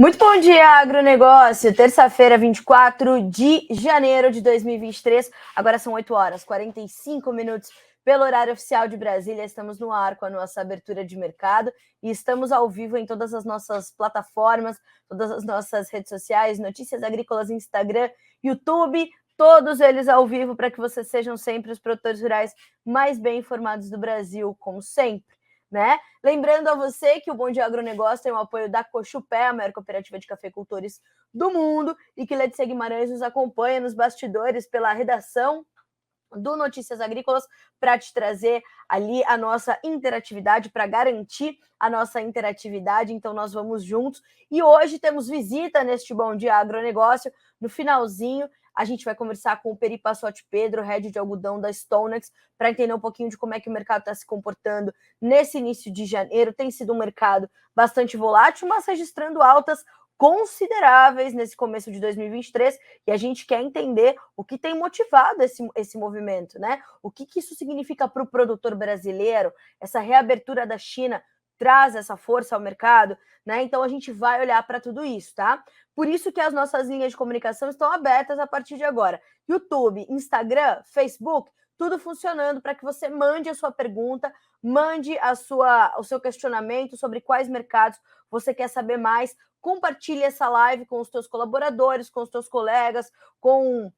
Muito bom dia, agronegócio. Terça-feira, 24 de janeiro de 2023. Agora são 8 horas, 45 minutos pelo horário oficial de Brasília. Estamos no ar com a nossa abertura de mercado e estamos ao vivo em todas as nossas plataformas, todas as nossas redes sociais, Notícias Agrícolas, Instagram, YouTube, todos eles ao vivo para que vocês sejam sempre os produtores rurais mais bem informados do Brasil, como sempre, né? Lembrando a você que o Bom Dia Agronegócio tem o apoio da Cochupé, a maior cooperativa de cafeicultores do mundo, e que Letícia Guimarães nos acompanha nos bastidores pela redação do Notícias Agrícolas para te trazer ali a nossa interatividade, para garantir a nossa interatividade. Então nós vamos juntos. E hoje temos visita neste Bom Dia Agronegócio. No finalzinho, a gente vai conversar com o Peri Passotti Pedro, head de algodão da Stonex, para entender um pouquinho de como é que o mercado está se comportando nesse início de janeiro. Tem sido um mercado bastante volátil, mas registrando altas consideráveis nesse começo de 2023, e a gente quer entender o que tem motivado esse movimento, né? O que isso significa para o produtor brasileiro? Essa reabertura da China traz essa força ao mercado, né? Então a gente vai olhar para tudo isso, tá? Por isso que as nossas linhas de comunicação estão abertas a partir de agora. YouTube, Instagram, Facebook, tudo funcionando para que você mande a sua pergunta, mande o seu questionamento sobre quais mercados você quer saber mais. Compartilhe essa live com os teus colaboradores, com os teus colegas, com,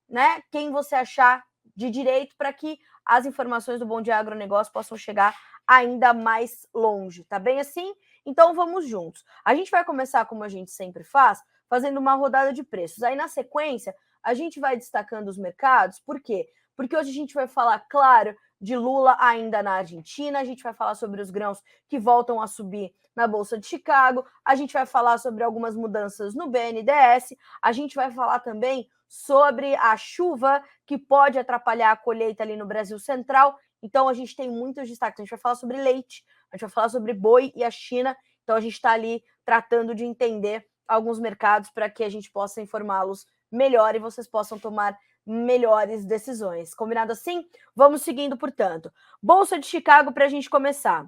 né, quem você achar de direito, para que as informações do Bom Dia Agronegócio possam chegar ainda mais longe, tá bem assim? Então vamos juntos. A gente vai começar, como a gente sempre faz, fazendo uma rodada de preços. Aí na sequência, a gente vai destacando os mercados. Por quê? Porque hoje a gente vai falar, claro, de Lula ainda na Argentina, a gente vai falar sobre os grãos que voltam a subir na Bolsa de Chicago, a gente vai falar sobre algumas mudanças no BNDES, a gente vai falar também sobre a chuva que pode atrapalhar a colheita ali no Brasil Central. Então a gente tem muitos destaques, a gente vai falar sobre leite, a gente vai falar sobre boi e a China, então a gente está ali tratando de entender alguns mercados para que a gente possa informá-los melhor e vocês possam tomar melhores decisões. Combinado assim? Vamos seguindo, portanto. Bolsa de Chicago para a gente começar.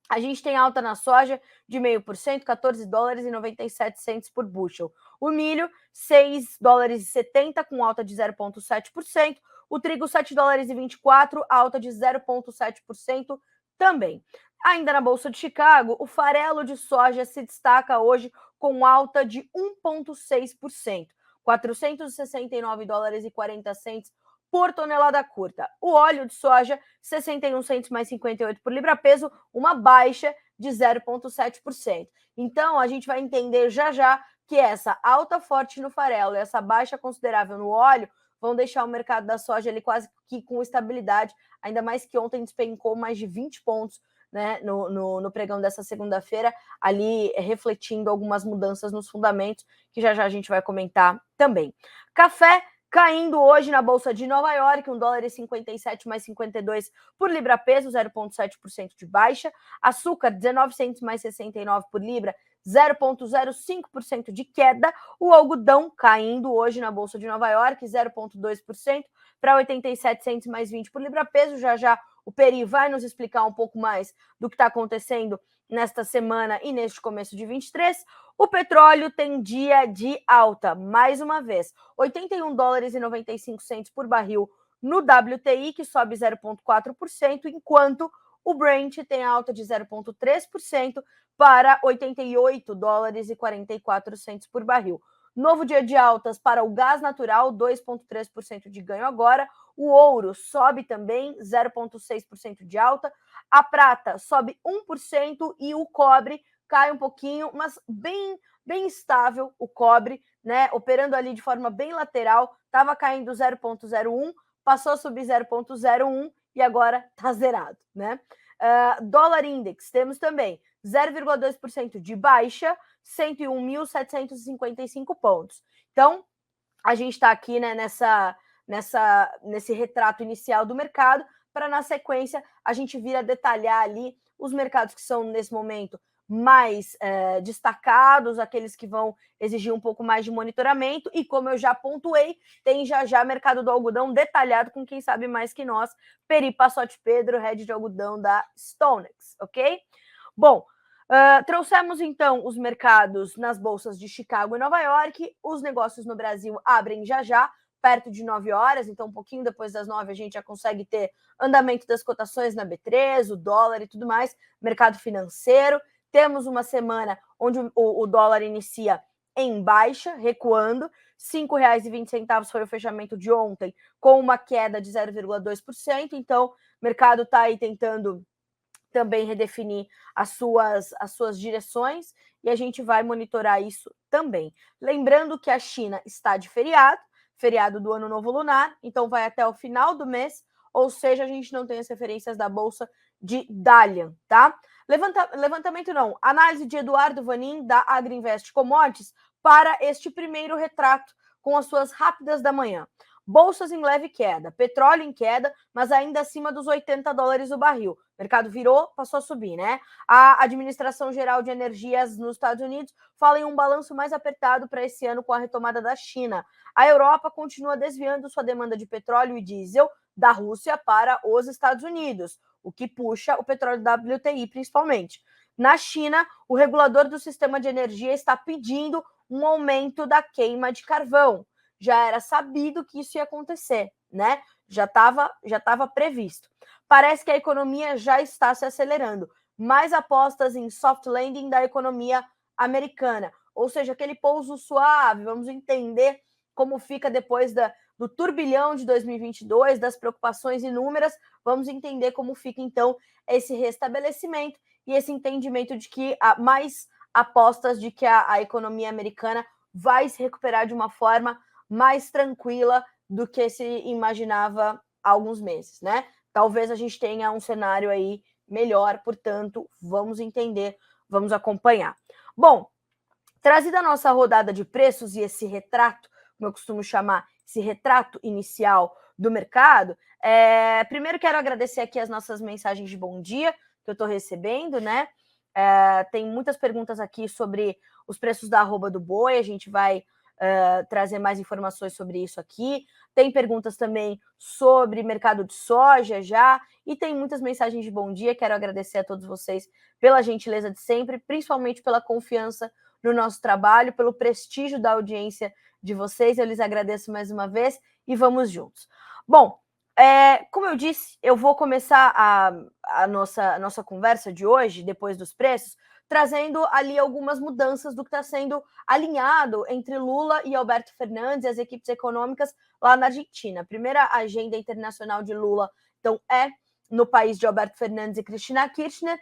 A gente tem alta na soja de 0,5%, 14 dólares e 97 centes por bushel. O milho, 6 dólares e 70, com alta de 0,7%. O trigo, 7 dólares e 24, alta de 0,7% também. Ainda na Bolsa de Chicago, o farelo de soja se destaca hoje com alta de 1,6%. 469 dólares e 40 centes por tonelada curta. O óleo de soja, 61 centes mais 58 por libra-peso, uma baixa de 0,7%. Então, a gente vai entender já já que essa alta forte no farelo e essa baixa considerável no óleo vão deixar o mercado da soja ali quase que com estabilidade, ainda mais que ontem despencou mais de 20 pontos, né, no pregão dessa segunda-feira, ali refletindo algumas mudanças nos fundamentos, que já já a gente vai comentar também. Café caindo hoje na Bolsa de Nova York, 1 dólar e 57 mais 52 por libra-peso, 0,7% de baixa. Açúcar, 19 centes mais 69 por libra, 0,05% de queda. O algodão caindo hoje na Bolsa de Nova York, 0,2% para 87 centes mais 20 por libra-peso. Já já o Peri vai nos explicar um pouco mais do que está acontecendo nesta semana e neste começo de 23. O petróleo tem dia de alta, mais uma vez, 81 dólares e 95 centes por barril no WTI, que sobe 0,4%, enquanto o Brent tem alta de 0,3% para 88 dólares e 44 centes por barril. Novo dia de altas para o gás natural, 2,3% de ganho agora. O ouro sobe também, 0,6% de alta. A prata sobe 1% e o cobre cai um pouquinho, mas bem estável o cobre, né? Operando ali de forma bem lateral, estava caindo 0,01, passou a subir 0,01 e agora está zerado, né? Dólar Index, temos também 0,2% de baixa, 101.755 pontos. Então, a gente está aqui, né, nesse retrato inicial do mercado, para na sequência a gente vir a detalhar ali os mercados que são, nesse momento, mais destacados, aqueles que vão exigir um pouco mais de monitoramento, e como eu já pontuei, tem já mercado do algodão detalhado com quem sabe mais que nós, Peri Passotti Pedro, head de algodão da Stonex, ok? Bom, Trouxemos, então, os mercados nas bolsas de Chicago e Nova York. Os negócios no Brasil abrem já, perto de 9 horas, então um pouquinho depois das 9 a gente já consegue ter andamento das cotações na B3, o dólar e tudo mais, mercado financeiro. Temos uma semana onde o dólar inicia em baixa, recuando. R$ 5,20 foi o fechamento de ontem, com uma queda de 0,2%. Então, o mercado está aí tentando também redefinir as suas direções e a gente vai monitorar isso também. Lembrando que a China está de feriado do Ano Novo Lunar, então vai até o final do mês, ou seja, a gente não tem as referências da Bolsa de Dalian, tá? Levantamento não, análise de Eduardo Vanin, da Agriinvest Commodities, para este primeiro retrato, com as suas rápidas da manhã. Bolsas em leve queda, petróleo em queda, mas ainda acima dos $80 o barril. O mercado virou, passou a subir, né? A Administração Geral de Energias nos Estados Unidos fala em um balanço mais apertado para esse ano com a retomada da China. A Europa continua desviando sua demanda de petróleo e diesel da Rússia para os Estados Unidos, o que puxa o petróleo WTI principalmente. Na China, o regulador do sistema de energia está pedindo um aumento da queima de carvão. Já era sabido que isso ia acontecer, né? Já estava previsto. Parece que a economia já está se acelerando. Mais apostas em soft landing da economia americana, ou seja, aquele pouso suave. Vamos entender como fica depois do turbilhão de 2022, das preocupações inúmeras. Vamos entender como fica, então, esse restabelecimento e esse entendimento de que há mais apostas de que a economia americana vai se recuperar de uma forma mais tranquila do que se imaginava há alguns meses, né? Talvez a gente tenha um cenário aí melhor, portanto, vamos entender, vamos acompanhar. Bom, trazida a nossa rodada de preços e esse retrato, como eu costumo chamar, esse retrato inicial do mercado, primeiro quero agradecer aqui as nossas mensagens de bom dia que eu estou recebendo, né? Tem muitas perguntas aqui sobre os preços da arroba do boi, a gente vai trazer mais informações sobre isso aqui. Tem perguntas também sobre mercado de soja já, e tem muitas mensagens de bom dia. Quero agradecer a todos vocês pela gentileza de sempre, principalmente pela confiança no nosso trabalho, pelo prestígio da audiência de vocês. Eu lhes agradeço mais uma vez e vamos juntos. Bom, como eu disse, eu vou começar a nossa conversa de hoje, depois dos preços, trazendo ali algumas mudanças do que está sendo alinhado entre Lula e Alberto Fernandes e as equipes econômicas lá na Argentina. A primeira agenda internacional de Lula, então, é no país de Alberto Fernandes e Cristina Kirchner,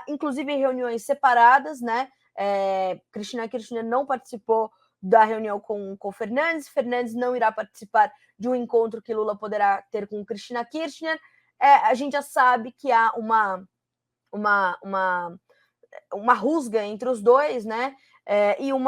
inclusive em reuniões separadas, né? Cristina Kirchner não participou da reunião com Fernandes, Fernandes não irá participar de um encontro que Lula poderá ter com Cristina Kirchner. A gente já sabe que há uma rusga entre os dois, né? E um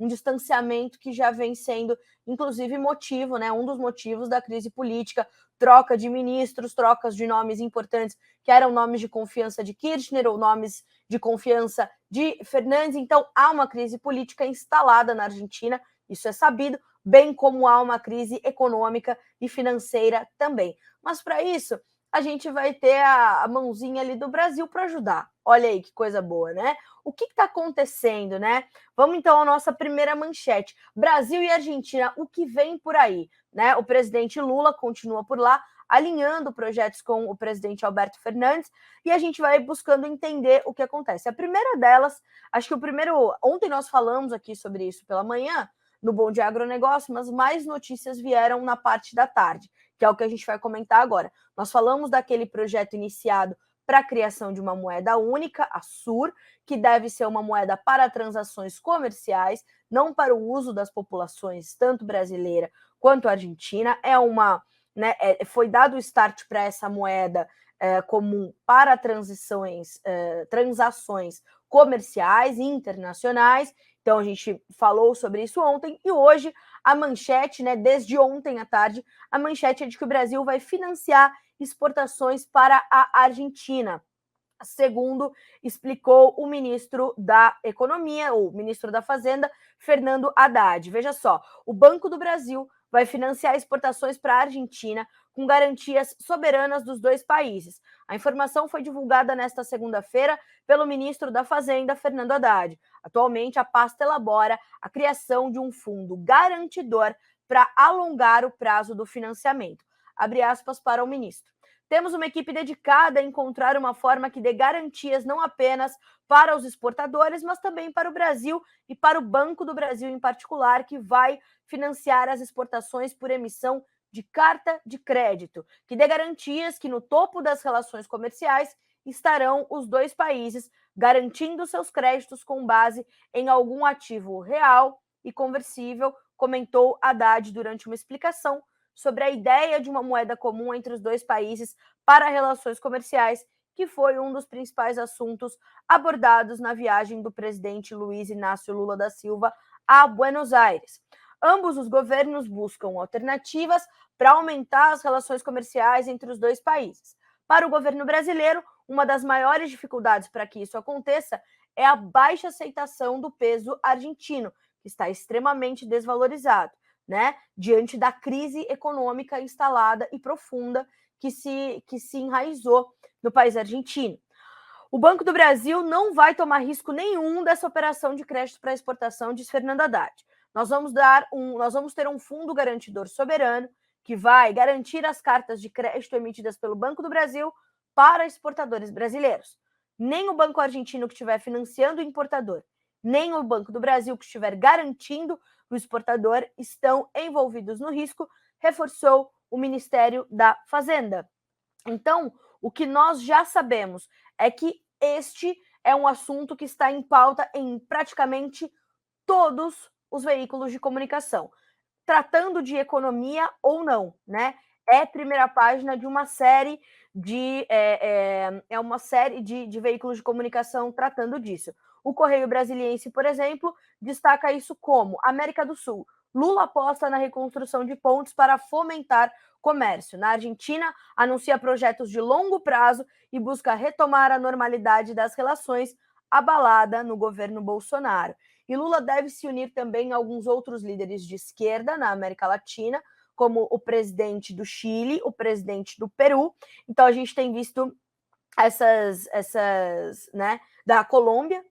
distanciamento que já vem sendo, inclusive, motivo, né? Um dos motivos da crise política, troca de ministros, trocas de nomes importantes que eram nomes de confiança de Kirchner ou nomes de confiança de Fernandes. Então, há uma crise política instalada na Argentina, isso é sabido, bem como há uma crise econômica e financeira também. Mas, para isso, a gente vai ter a mãozinha ali do Brasil para ajudar. Olha aí que coisa boa, né? O que está acontecendo, né? Vamos então à nossa primeira manchete. Brasil e Argentina, o que vem por aí, né? O presidente Lula continua por lá, alinhando projetos com o presidente Alberto Fernandes, e a gente vai buscando entender o que acontece. A primeira delas, acho que ontem nós falamos aqui sobre isso pela manhã, no Bom Dia Agronegócio, mas mais notícias vieram na parte da tarde, que é o que a gente vai comentar agora. Nós falamos daquele projeto iniciado para a criação de uma moeda única, a SUR, que deve ser uma moeda para transações comerciais, não para o uso das populações, tanto brasileira quanto argentina. Foi dado o start para essa moeda comum para transações comerciais e internacionais. Então, a gente falou sobre isso ontem, e hoje a manchete, né, desde ontem à tarde, a manchete é de que o Brasil vai financiar exportações para a Argentina, segundo explicou o ministro da Economia, o ministro da Fazenda, Fernando Haddad. Veja só, o Banco do Brasil vai financiar exportações para a Argentina com garantias soberanas dos dois países. A informação foi divulgada nesta segunda-feira pelo ministro da Fazenda, Fernando Haddad. Atualmente, a pasta elabora a criação de um fundo garantidor para alongar o prazo do financiamento. Abre aspas para o ministro. Temos uma equipe dedicada a encontrar uma forma que dê garantias não apenas para os exportadores, mas também para o Brasil e para o Banco do Brasil em particular, que vai financiar as exportações por emissão de carta de crédito, que dê garantias que no topo das relações comerciais estarão os dois países garantindo seus créditos com base em algum ativo real e conversível, comentou Haddad durante uma explicação sobre a ideia de uma moeda comum entre os dois países para relações comerciais, que foi um dos principais assuntos abordados na viagem do presidente Luiz Inácio Lula da Silva a Buenos Aires. Ambos os governos buscam alternativas para aumentar as relações comerciais entre os dois países. Para o governo brasileiro, uma das maiores dificuldades para que isso aconteça é a baixa aceitação do peso argentino, que está extremamente desvalorizado, né, diante da crise econômica instalada e profunda que se enraizou no país argentino. O Banco do Brasil não vai tomar risco nenhum dessa operação de crédito para exportação, diz Fernando Haddad. Nós vamos ter um fundo garantidor soberano que vai garantir as cartas de crédito emitidas pelo Banco do Brasil para exportadores brasileiros. Nem o Banco Argentino que estiver financiando o importador, nem o Banco do Brasil que estiver garantindo o exportador estão envolvidos no risco, reforçou o Ministério da Fazenda. Então, o que nós já sabemos é que este é um assunto que está em pauta em praticamente todos os veículos de comunicação, tratando de economia ou não, né? É primeira página de uma série de uma série de veículos de comunicação tratando disso. O Correio Brasiliense, por exemplo, destaca isso como América do Sul. Lula aposta na reconstrução de pontes para fomentar comércio. Na Argentina, anuncia projetos de longo prazo e busca retomar a normalidade das relações abalada no governo Bolsonaro. E Lula deve se unir também a alguns outros líderes de esquerda na América Latina, como o presidente do Chile, o presidente do Peru. Então, a gente tem visto né, da Colômbia,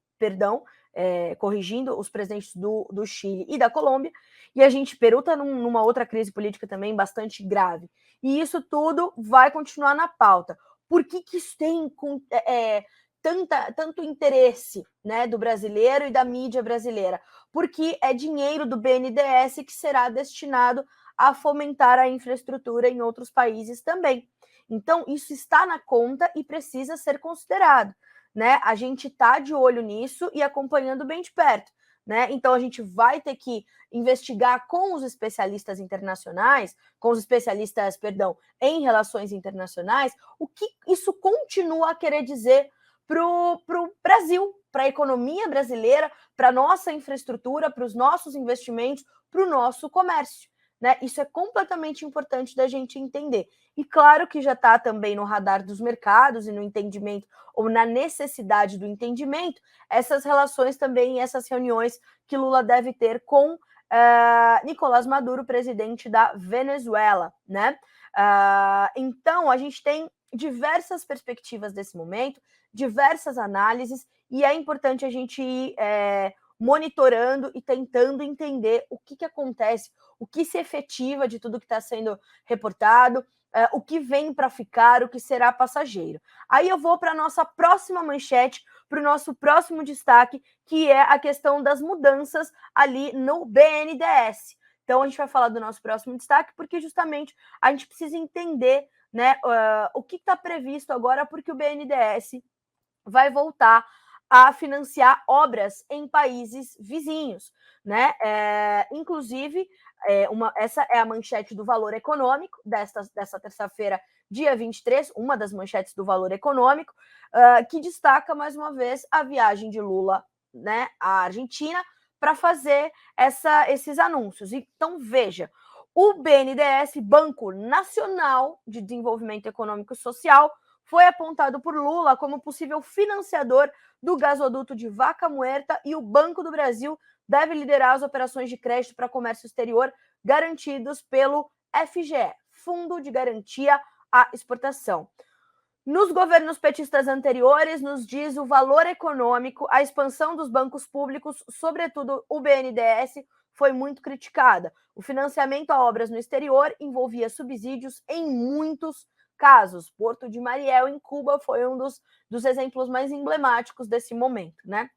corrigindo os presidentes do Chile e da Colômbia, e Peru está numa outra crise política também bastante grave. E isso tudo vai continuar na pauta. Por que isso tem tanto interesse, né, do brasileiro e da mídia brasileira? Porque é dinheiro do BNDES que será destinado a fomentar a infraestrutura em outros países também. Então, isso está na conta e precisa ser considerado, né? A gente está de olho nisso e acompanhando bem de perto, né? Então, a gente vai ter que investigar com os especialistas internacionais, em relações internacionais, o que isso continua a querer dizer para o Brasil, para a economia brasileira, para a nossa infraestrutura, para os nossos investimentos, para o nosso comércio. Né? Isso é completamente importante da gente entender. E claro que já está também no radar dos mercados e no entendimento, ou na necessidade do entendimento, essas relações também, essas reuniões que Lula deve ter com Nicolás Maduro, presidente da Venezuela. Né? Então, a gente tem diversas perspectivas desse momento, diversas análises, e é importante a gente ir monitorando e tentando entender o que acontece, o que se efetiva de tudo que está sendo reportado, o que vem para ficar, o que será passageiro. Aí eu vou para a nossa próxima manchete, para o nosso próximo destaque, que é a questão das mudanças ali no BNDES. Então, a gente vai falar do nosso próximo destaque, porque justamente a gente precisa entender, né, o que está previsto agora, porque o BNDES vai voltar a financiar obras em países vizinhos, né? Inclusive, essa é a manchete do Valor Econômico dessa terça-feira, dia 23, uma das manchetes do Valor Econômico, que destaca mais uma vez a viagem de Lula, né, à Argentina para fazer esses anúncios. Então, veja, o BNDES, Banco Nacional de Desenvolvimento Econômico e Social, foi apontado por Lula como possível financiador do gasoduto de Vaca Muerta, e o Banco do Brasil deve liderar as operações de crédito para comércio exterior garantidos pelo FGE, fundo de garantia à exportação. Nos governos petistas anteriores, nos diz o valor econômico, a expansão dos bancos públicos, sobretudo o BNDES, foi muito criticada. O financiamento a obras no exterior envolvia subsídios em muitos casos. Porto de Mariel, em Cuba, foi um dos exemplos mais emblemáticos desse momento, né?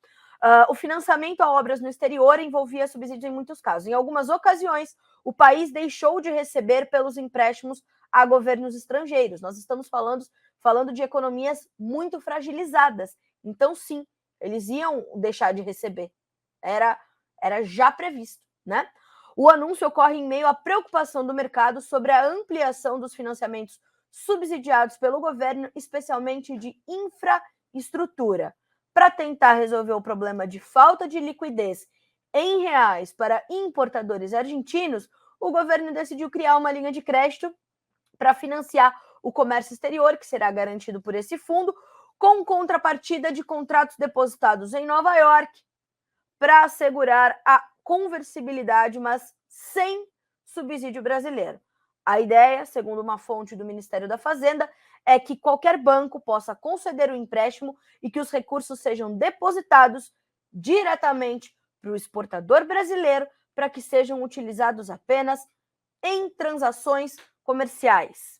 O financiamento a obras no exterior envolvia subsídios em muitos casos. Em algumas ocasiões, o país deixou de receber pelos empréstimos a governos estrangeiros. Nós estamos falando de economias muito fragilizadas. Então, sim, eles iam deixar de receber. Era já previsto, né? O anúncio ocorre em meio à preocupação do mercado sobre a ampliação dos financiamentos subsidiados pelo governo, especialmente de infraestrutura. Para tentar resolver o problema de falta de liquidez em reais para importadores argentinos, o governo decidiu criar uma linha de crédito para financiar o comércio exterior, que será garantido por esse fundo, com contrapartida de contratos depositados em Nova York para assegurar a conversibilidade, mas sem subsídio brasileiro. A ideia, segundo uma fonte do Ministério da Fazenda, é que qualquer banco possa conceder o empréstimo e que os recursos sejam depositados diretamente para o exportador brasileiro para que sejam utilizados apenas em transações comerciais.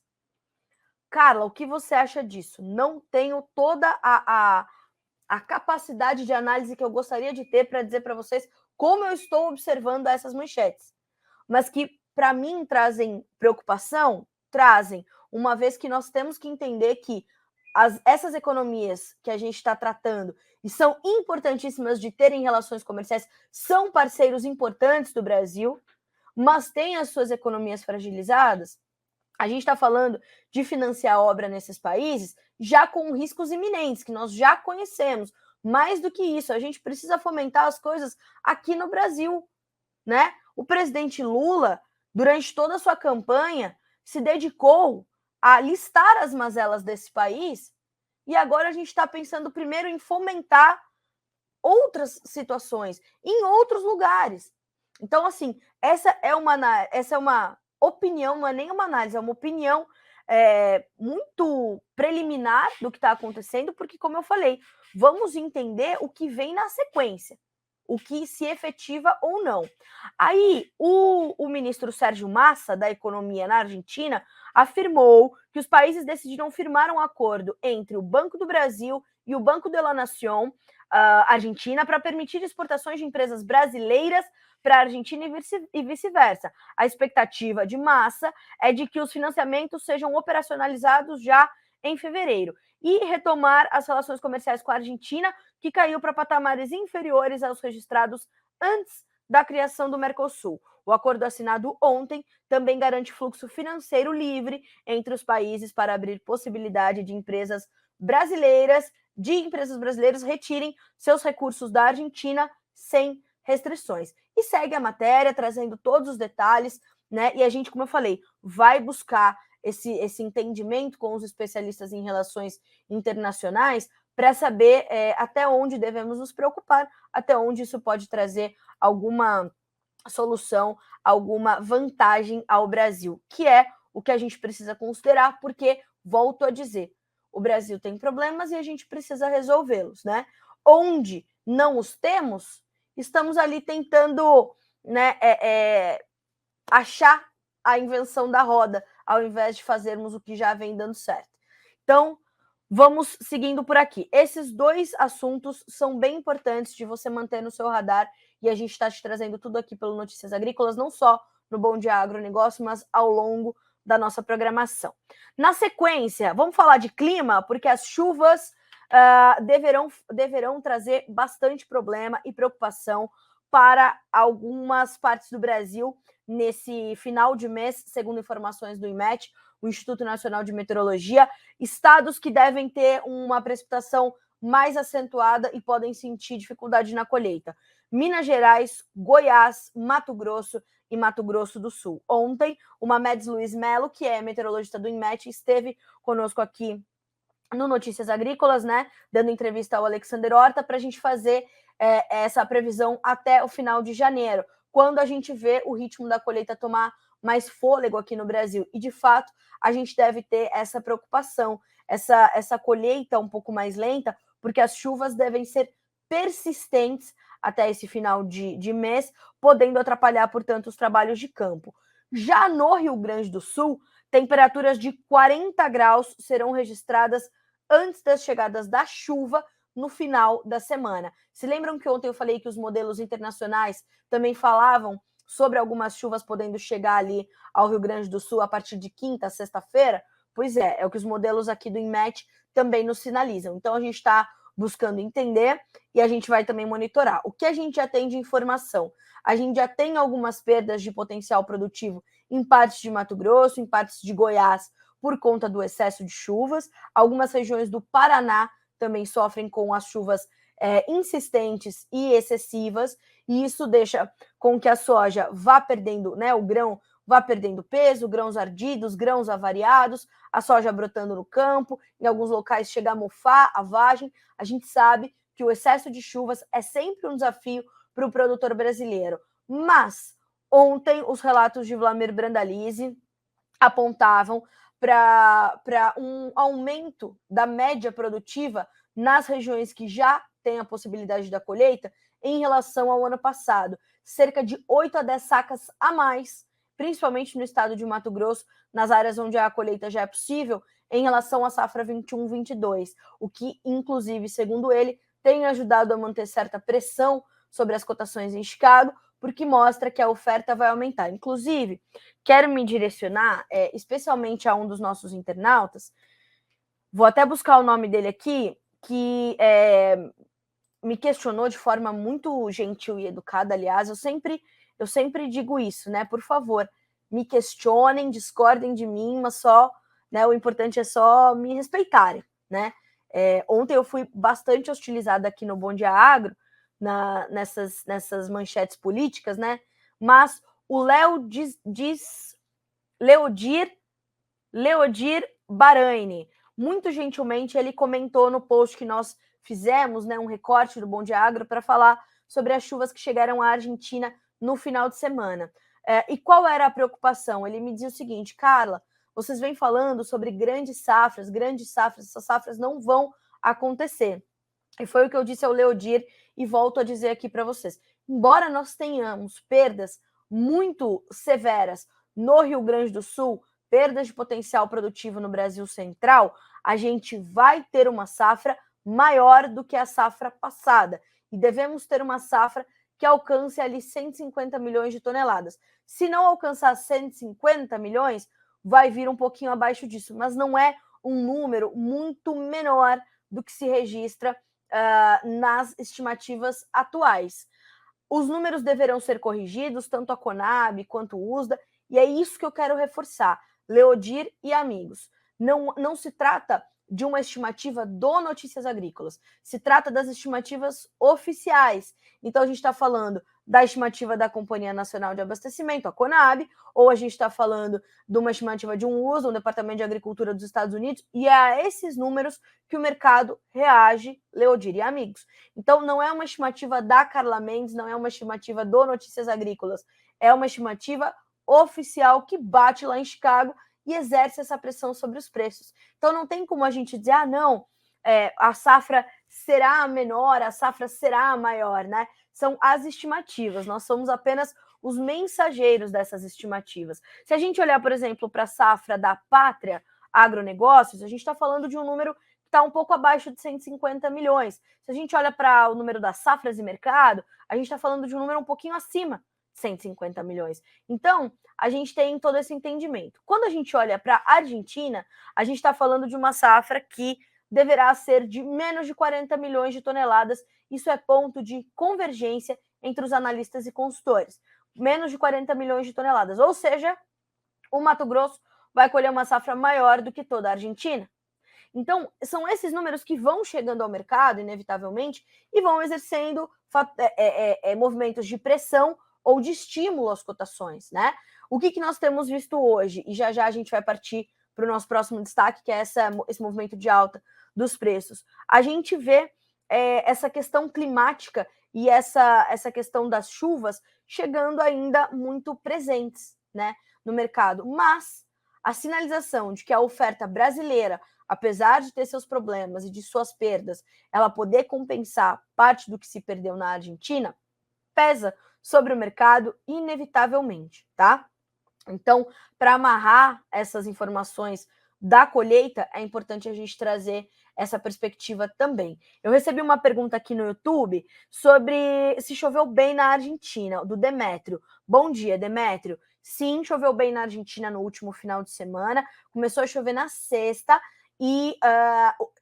Carla, o que você acha disso? Não tenho toda a capacidade de análise que eu gostaria de ter para dizer para vocês como eu estou observando essas manchetes, mas que para mim trazem preocupação, trazem, uma vez que nós temos que entender que essas economias que a gente está tratando e são importantíssimas de terem relações comerciais, são parceiros importantes do Brasil, mas têm as suas economias fragilizadas. A gente está falando de financiar obra nesses países já com riscos iminentes, que nós já conhecemos. Mais do que isso, a gente precisa fomentar as coisas aqui no Brasil, né? O presidente Lula, durante toda a sua campanha, se dedicou a listar as mazelas desse país e agora a gente está pensando primeiro em fomentar outras situações em outros lugares. Então, assim, essa é uma opinião, não é nem uma análise, é uma opinião muito preliminar do que está acontecendo, porque, como eu falei, vamos entender o que vem na sequência, o que se efetiva ou não. Aí, o ministro Sérgio Massa, da Economia na Argentina, afirmou que os países decidiram firmar um acordo entre o Banco do Brasil e o Banco de la Nación, Argentina, para permitir exportações de empresas brasileiras para a Argentina e vice-versa. A expectativa de Massa é de que os financiamentos sejam operacionalizados já em fevereiro e retomar as relações comerciais com a Argentina, que caiu para patamares inferiores aos registrados antes da criação do Mercosul. O acordo assinado ontem também garante fluxo financeiro livre entre os países para abrir possibilidade de empresas brasileiras retirem seus recursos da Argentina sem restrições. E segue a matéria, trazendo todos os detalhes, né? E a gente, como eu falei, vai buscar esse entendimento com os especialistas em relações internacionais para saber até onde devemos nos preocupar, até onde isso pode trazer alguma solução, alguma vantagem ao Brasil, que é o que a gente precisa considerar, porque, volto a dizer, o Brasil tem problemas e a gente precisa resolvê-los, né? Onde não os temos, estamos ali tentando, né, achar a invenção da roda, ao invés de fazermos o que já vem dando certo. Então, vamos seguindo por aqui. Esses dois assuntos são bem importantes de você manter no seu radar e a gente está te trazendo tudo aqui pelo Notícias Agrícolas, não só no Bom Dia Agronegócio, mas ao longo da nossa programação. Na sequência, vamos falar de clima, porque as chuvas deverão trazer bastante problema e preocupação para algumas partes do Brasil nesse final de mês, segundo informações do IMET, o Instituto Nacional de Meteorologia, estados que devem ter uma precipitação mais acentuada e podem sentir dificuldade na colheita. Minas Gerais, Goiás, Mato Grosso e Mato Grosso do Sul. Ontem, o Mamedes Luiz Melo, que é meteorologista do INMET, esteve conosco aqui no Notícias Agrícolas, né, dando entrevista ao Alexander Horta para a gente fazer essa previsão até o final de janeiro, quando a gente vê o ritmo da colheita tomar mais fôlego aqui no Brasil. E, de fato, a gente deve ter essa preocupação, essa colheita um pouco mais lenta, porque as chuvas devem ser persistentes até esse final de mês, podendo atrapalhar, portanto, os trabalhos de campo. Já no Rio Grande do Sul, temperaturas de 40 graus serão registradas antes das chegadas da chuva no final da semana. Se lembram que ontem eu falei que os modelos internacionais também falavam sobre algumas chuvas podendo chegar ali ao Rio Grande do Sul a partir de quinta, sexta-feira? Pois é o que os modelos aqui do INMET também nos sinalizam. Então, a gente está buscando entender e a gente vai também monitorar. O que a gente já tem de informação? A gente já tem algumas perdas de potencial produtivo em partes de Mato Grosso, em partes de Goiás, por conta do excesso de chuvas. Algumas regiões do Paraná também sofrem com as chuvas insistentes e excessivas, e isso deixa com que a soja vá perdendo, né, o grão vá perdendo peso, grãos ardidos, grãos avariados, a soja brotando no campo, em alguns locais chega a mofar a vagem. A gente sabe que o excesso de chuvas é sempre um desafio para o produtor brasileiro. Mas ontem os relatos de Wlamir Brandalize apontavam para um aumento da média produtiva nas regiões que já têm a possibilidade da colheita em relação ao ano passado. Cerca de 8 a 10 sacas a mais, principalmente no estado de Mato Grosso, nas áreas onde a colheita já é possível, em relação à safra 21-22, o que, inclusive, segundo ele, tem ajudado a manter certa pressão sobre as cotações em Chicago, porque mostra que a oferta vai aumentar. Inclusive, quero me direcionar especialmente a um dos nossos internautas, vou até buscar o nome dele aqui, que me questionou de forma muito gentil e educada, aliás, eu sempre digo isso, né? Por favor, me questionem, discordem de mim, mas só, né, o importante é só me respeitarem, né? Ontem eu fui bastante hostilizada aqui no Bom Dia Agro, nessas manchetes políticas, né? Mas o Leodir Baraini, muito gentilmente, ele comentou no post que nós fizemos, né, um recorte do Bom Dia Agro para falar sobre as chuvas que chegaram à Argentina no final de semana. E qual era a preocupação? Ele me dizia o seguinte: Carla, vocês vêm falando sobre grandes safras, essas safras não vão acontecer. E foi o que eu disse ao Leodir e volto a dizer aqui para vocês. Embora nós tenhamos perdas muito severas no Rio Grande do Sul, perdas de potencial produtivo no Brasil Central, a gente vai ter uma safra maior do que a safra passada. E devemos ter uma safra que alcance ali 150 milhões de toneladas. Se não alcançar 150 milhões, vai vir um pouquinho abaixo disso, mas não é um número muito menor do que se registra nas estimativas atuais. Os números deverão ser corrigidos, tanto a Conab quanto o USDA, e é isso que eu quero reforçar. Leodir e amigos, não se trata de uma estimativa do Notícias Agrícolas, se trata das estimativas oficiais. Então, a gente está falando da estimativa da Companhia Nacional de Abastecimento, a Conab, ou a gente está falando de uma estimativa de um USDA, um Departamento de Agricultura dos Estados Unidos, e é a esses números que o mercado reage, Leodir e amigos. Então, não é uma estimativa da Carla Mendes, não é uma estimativa do Notícias Agrícolas, é uma estimativa oficial que bate lá em Chicago e exerce essa pressão sobre os preços. Então, não tem como a gente dizer, não, a safra será menor, a safra será maior, né? São as estimativas, nós somos apenas os mensageiros dessas estimativas. Se a gente olhar, por exemplo, para a safra da Pátria Agronegócios, a gente está falando de um número que está um pouco abaixo de 150 milhões. Se a gente olha para o número das safras e mercado, a gente está falando de um número um pouquinho acima de 150 milhões. Então, a gente tem todo esse entendimento. Quando a gente olha para a Argentina, a gente está falando de uma safra que deverá ser de menos de 40 milhões de toneladas. Isso é ponto de convergência entre os analistas e consultores. Menos de 40 milhões de toneladas. Ou seja, o Mato Grosso vai colher uma safra maior do que toda a Argentina. Então, são esses números que vão chegando ao mercado, inevitavelmente, e vão exercendo movimentos de pressão ou de estímulo às cotações, né? O que nós temos visto hoje? E já a gente vai partir para o nosso próximo destaque, que é esse movimento de alta dos preços. A gente vê essa questão climática e essa questão das chuvas chegando ainda muito presentes, né? no mercado, mas a sinalização de que a oferta brasileira, apesar de ter seus problemas e de suas perdas, ela poder compensar parte do que se perdeu na Argentina, pesa sobre o mercado inevitavelmente, tá? Então, para amarrar essas informações da colheita, é importante a gente trazer essa perspectiva também. Eu recebi uma pergunta aqui no YouTube sobre se choveu bem na Argentina, do Demétrio. Bom dia, Demétrio. Sim, choveu bem na Argentina no último final de semana. Começou a chover na sexta e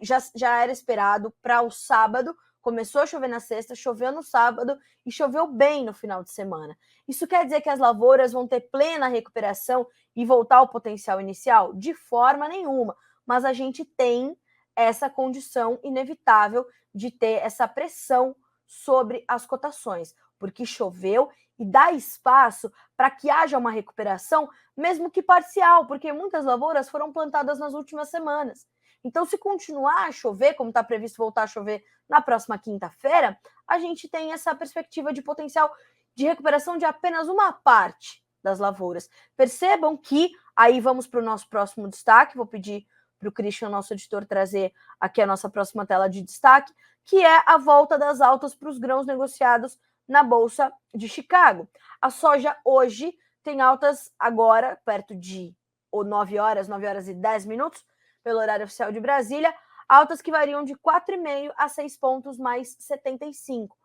já era esperado para o sábado. Começou a chover na sexta, choveu no sábado e choveu bem no final de semana. Isso quer dizer que as lavouras vão ter plena recuperação e voltar ao potencial inicial? De forma nenhuma, mas a gente tem essa condição inevitável de ter essa pressão sobre as cotações, porque choveu e dá espaço para que haja uma recuperação, mesmo que parcial, porque muitas lavouras foram plantadas nas últimas semanas. Então, se continuar a chover, como está previsto voltar a chover na próxima quinta-feira, a gente tem essa perspectiva de potencial de recuperação de apenas uma parte das lavouras. Percebam que, aí vamos para o nosso próximo destaque, vou pedir para o Christian, nosso editor, trazer aqui a nossa próxima tela de destaque, que é a volta das altas para os grãos negociados na Bolsa de Chicago. A soja hoje tem altas agora, perto de 9 horas e 10 minutos, pelo horário oficial de Brasília, altas que variam de 4,5 a 6 pontos mais 75.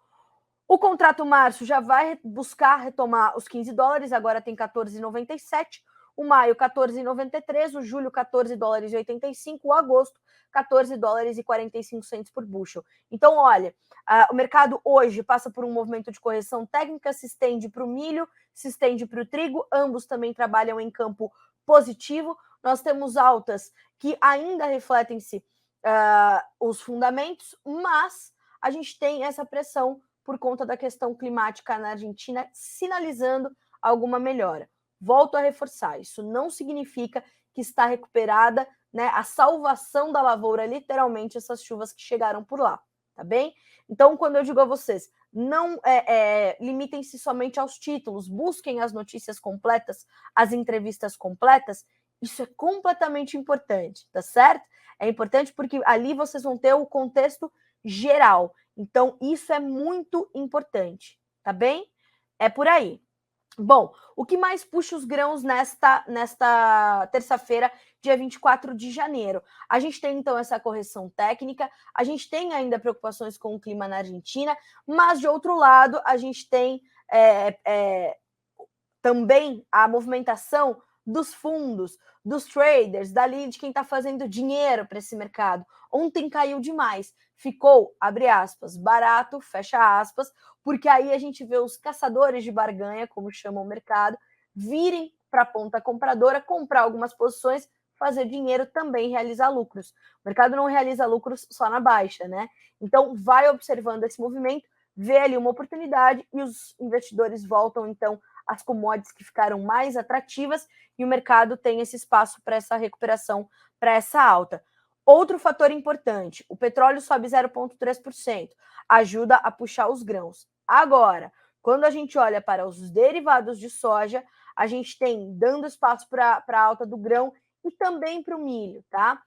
O contrato março já vai buscar retomar os 15 dólares, agora tem 14,97. O maio, 14,93. O julho, 14 dólares e 85. O agosto, 14 dólares e 45 centos por bushel. Então, olha, o mercado hoje passa por um movimento de correção técnica, se estende para o milho, se estende para o trigo, ambos também trabalham em campo positivo. Nós temos altas que ainda refletem-se os fundamentos, mas a gente tem essa pressão por conta da questão climática na Argentina, sinalizando alguma melhora. Volto a reforçar, isso não significa que está recuperada, né, a salvação da lavoura, literalmente, essas chuvas que chegaram por lá, tá bem? Então, quando eu digo a vocês, não limitem-se somente aos títulos, busquem as notícias completas, as entrevistas completas, isso é completamente importante, tá certo? É importante porque ali vocês vão ter o contexto geral. Então, isso é muito importante, tá bem? É por aí. Bom, o que mais puxa os grãos nesta terça-feira, dia 24 de janeiro? A gente tem, então, essa correção técnica, a gente tem ainda preocupações com o clima na Argentina, mas, de outro lado, a gente tem também a movimentação dos fundos, dos traders, dali de quem está fazendo dinheiro para esse mercado. Ontem caiu demais, ficou, abre aspas, barato, fecha aspas, porque aí a gente vê os caçadores de barganha, como chama o mercado, virem para a ponta compradora, comprar algumas posições, fazer dinheiro, também realizar lucros. O mercado não realiza lucros só na baixa, né? Então, vai observando esse movimento, vê ali uma oportunidade e os investidores voltam, então, as commodities que ficaram mais atrativas e o mercado tem esse espaço para essa recuperação, para essa alta. Outro fator importante, o petróleo sobe 0,3%, ajuda a puxar os grãos. Agora, quando a gente olha para os derivados de soja, a gente tem dando espaço para a alta do grão e também para o milho, tá?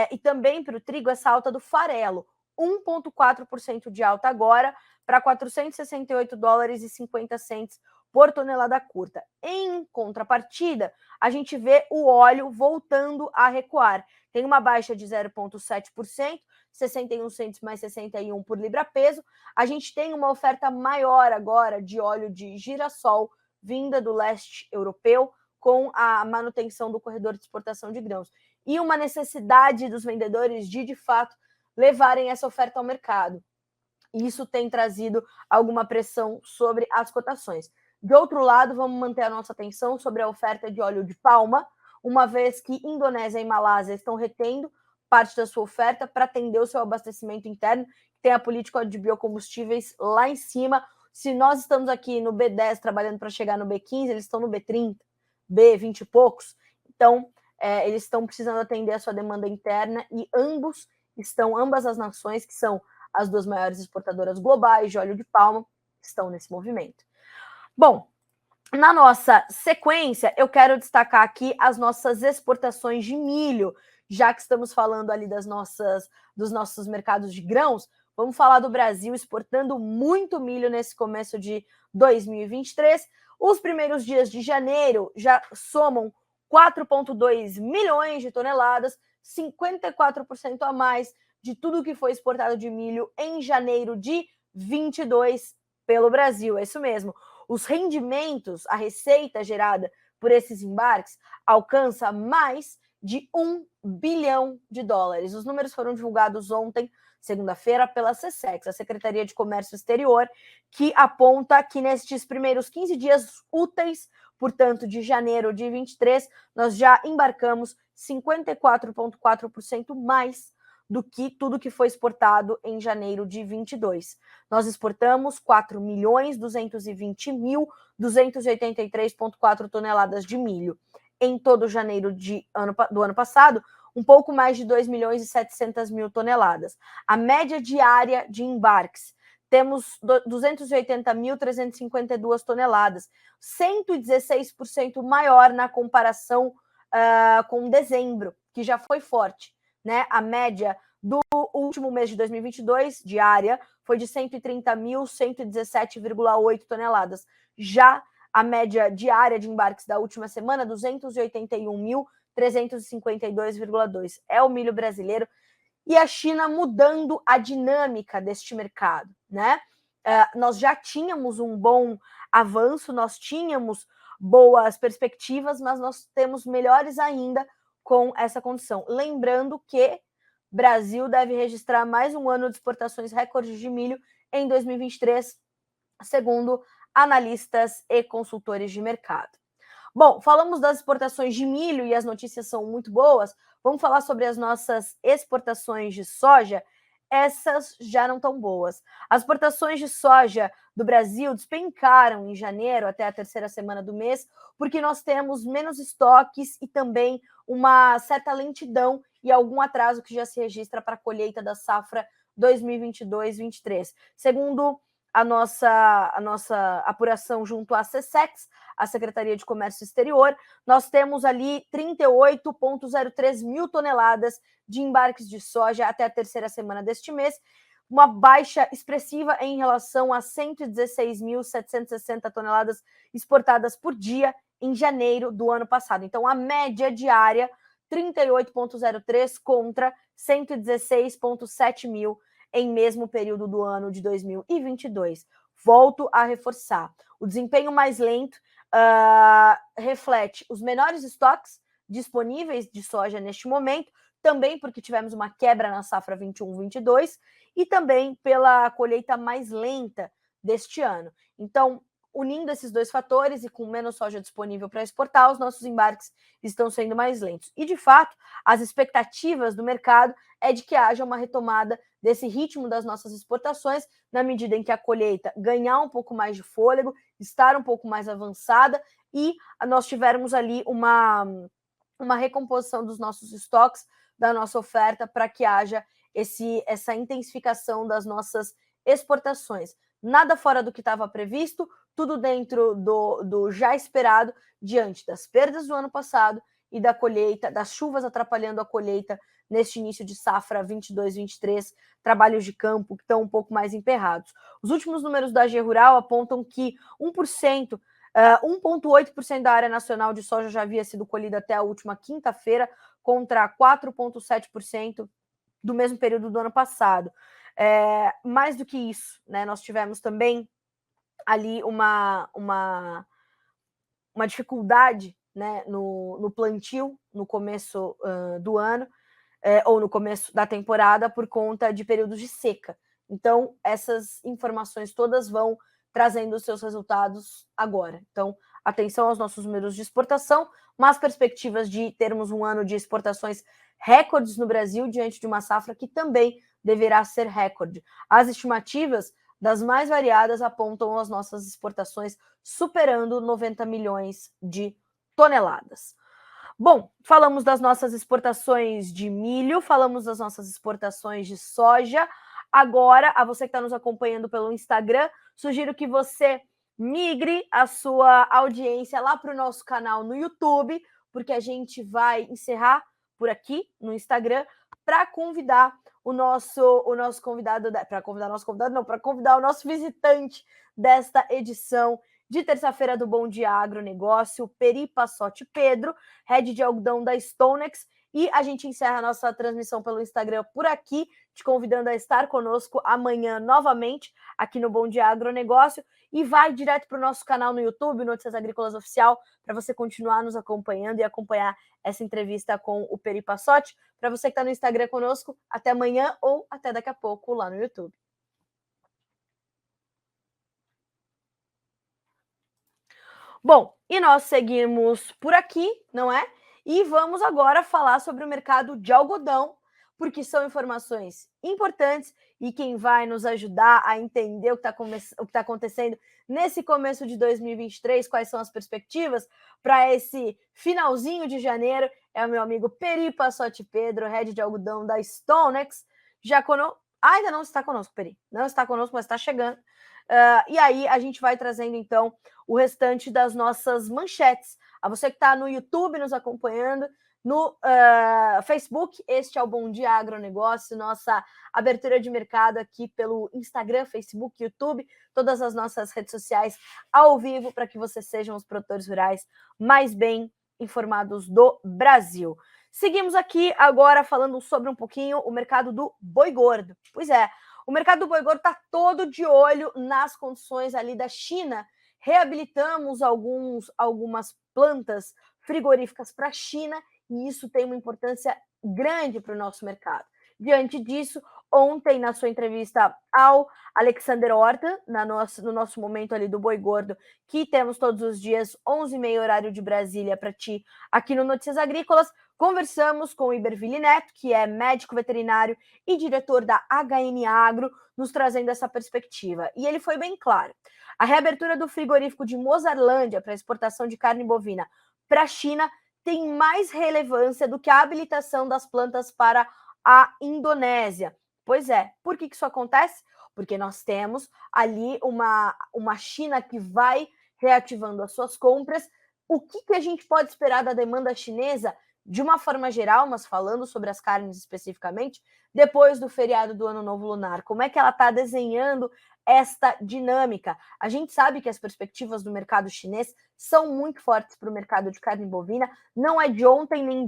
E também para o trigo, essa alta do farelo, 1,4% de alta agora para 468 dólares e 50 centos por tonelada curta. Em contrapartida, a gente vê o óleo voltando a recuar. Tem uma baixa de 0,7%, 61 centos mais 61 por libra-peso. A gente tem uma oferta maior agora de óleo de girassol vinda do leste europeu com a manutenção do corredor de exportação de grãos. E uma necessidade dos vendedores de fato, levarem essa oferta ao mercado. Isso tem trazido alguma pressão sobre as cotações. De outro lado, vamos manter a nossa atenção sobre a oferta de óleo de palma, uma vez que Indonésia e Malásia estão retendo parte da sua oferta para atender o seu abastecimento interno, tem a política de biocombustíveis lá em cima. Se nós estamos aqui no B10 trabalhando para chegar no B15, eles estão no B30, B20 e poucos. Então, eles estão precisando atender a sua demanda interna e ambas as nações, que são as duas maiores exportadoras globais de óleo de palma, estão nesse movimento. Bom, Na nossa sequência, eu quero destacar aqui as nossas exportações de milho, já que estamos falando ali dos nossos mercados de grãos. Vamos falar do Brasil exportando muito milho nesse começo de 2023. Os primeiros dias de janeiro já somam 4,2 milhões de toneladas, 54% a mais de tudo que foi exportado de milho em janeiro de 22 pelo Brasil. É isso mesmo. Os rendimentos, a receita gerada por esses embarques alcança mais de US$ 1 bilhão. Os números foram divulgados ontem, segunda-feira, pela SECEX, a Secretaria de Comércio Exterior, que aponta que nestes primeiros 15 dias úteis, portanto, de janeiro de 23, nós já embarcamos 54,4% mais do que tudo que foi exportado em janeiro de 22. Nós exportamos 4.220.283,4 toneladas de milho. Em todo janeiro do ano passado, um pouco mais de 2.700.000 toneladas. A média diária de embarques, temos 280.352 toneladas, 116% maior na comparação com dezembro, que já foi forte, né? A média do último mês de 2022, diária, foi de 130.117,8 toneladas. Já a média diária de embarques da última semana, 281.352,2. É o milho brasileiro. E a China mudando a dinâmica deste mercado, né? Nós já tínhamos um bom avanço, nós tínhamos boas perspectivas, mas nós temos melhores ainda com essa condição. Lembrando que Brasil deve registrar mais um ano de exportações recordes de milho em 2023, segundo analistas e consultores de mercado. Bom, falamos das exportações de milho e as notícias são muito boas. Vamos falar sobre as nossas exportações de soja. Essas já não tão boas. As exportações de soja do Brasil despencaram em janeiro até a terceira semana do mês, porque nós temos menos estoques e também uma certa lentidão e algum atraso que já se registra para a colheita da safra 2022-23. Segundo a nossa apuração junto à SECEX, a Secretaria de Comércio Exterior, nós temos ali 38,03 mil toneladas de embarques de soja até a terceira semana deste mês, uma baixa expressiva em relação a 116.760 toneladas exportadas por dia em janeiro do ano passado. Então, a média diária, 38,03 contra 116,7 mil em mesmo período do ano de 2022. Volto a reforçar, o desempenho mais lento reflete os menores estoques disponíveis de soja neste momento, também porque tivemos uma quebra na safra 21-22 e também pela colheita mais lenta deste ano. Então, unindo esses dois fatores e com menos soja disponível para exportar, os nossos embarques estão sendo mais lentos. E, de fato, as expectativas do mercado é de que haja uma retomada desse ritmo das nossas exportações, na medida em que a colheita ganhar um pouco mais de fôlego, estar um pouco mais avançada e nós tivermos ali uma recomposição dos nossos estoques, da nossa oferta, para que haja essa intensificação das nossas exportações. Nada fora do que estava previsto, tudo dentro do já esperado, diante das perdas do ano passado e da colheita, das chuvas atrapalhando a colheita neste início de safra 22-23, trabalhos de campo que estão um pouco mais emperrados. Os últimos números da AG Rural apontam que 1,8% da área nacional de soja já havia sido colhida até a última quinta-feira, contra 4,7% do mesmo período do ano passado. Mais do que isso, né, nós tivemos também ali uma dificuldade, né, no plantio no começo do ano, ou no começo da temporada, por conta de períodos de seca. Então, essas informações todas vão trazendo os seus resultados agora. Então, atenção aos nossos números de exportação, mas perspectivas de termos um ano de exportações recordes no Brasil, diante de uma safra que também deverá ser recorde. As estimativas das mais variadas apontam as nossas exportações superando 90 milhões de toneladas. Bom, falamos das nossas exportações de milho, falamos das nossas exportações de soja. Agora, a você que está nos acompanhando pelo Instagram, sugiro que você migre a sua audiência lá para o nosso canal no YouTube, porque a gente vai encerrar por aqui no Instagram para convidar o nosso convidado, para convidar o nosso visitante desta edição de terça-feira do Bom Dia Agronegócio, Peri Passotti Pedro, head de algodão da Stonex, e a gente encerra a nossa transmissão pelo Instagram por aqui, te convidando a estar conosco amanhã novamente aqui no Bom Dia Agronegócio, e vai direto para o nosso canal no YouTube, Notícias Agrícolas Oficial, para você continuar nos acompanhando e acompanhar essa entrevista com o Peri Passotti. Para você que está no Instagram conosco, até amanhã ou até daqui a pouco lá no YouTube. Bom, e nós seguimos por aqui, não é? E vamos agora falar sobre o mercado de algodão, porque são informações importantes e quem vai nos ajudar a entender o que está acontecendo nesse começo de 2023, quais são as perspectivas para esse finalzinho de janeiro, é o meu amigo Peri Passotti Pedro, head de algodão da Stonex. Ainda não está conosco, Peri. Não está conosco, mas está chegando. E aí a gente vai trazendo, então, o restante das nossas manchetes. A você que está no YouTube nos acompanhando, no Facebook, este é o Bom Dia Agronegócio, nossa abertura de mercado aqui pelo Instagram, Facebook, YouTube, todas as nossas redes sociais ao vivo para que vocês sejam os produtores rurais mais bem informados do Brasil. Seguimos aqui agora falando sobre um pouquinho o mercado do boi gordo. Pois é, o mercado do boi gordo está todo de olho nas condições ali da China. Reabilitamos algumas plantas frigoríficas para a China e isso tem uma importância grande para o nosso mercado. Diante disso, ontem, na sua entrevista ao Alexander Horta, no nosso momento ali do Boi Gordo, que temos todos os dias, 11h30, horário de Brasília, para ti, aqui no Notícias Agrícolas, conversamos com o Iberville Neto, que é médico veterinário e diretor da HN Agro, nos trazendo essa perspectiva. E ele foi bem claro. A reabertura do frigorífico de Mozarlândia para exportação de carne bovina para a China tem mais relevância do que a habilitação das plantas para a Indonésia. Pois é, por que isso acontece? Porque nós temos ali uma China que vai reativando as suas compras. O que a gente pode esperar da demanda chinesa, de uma forma geral, mas falando sobre as carnes especificamente, depois do feriado do Ano Novo Lunar? Como é que ela está desenhando esta dinâmica? A gente sabe que as perspectivas do mercado chinês são muito fortes para o mercado de carne bovina, não é de ontem, nem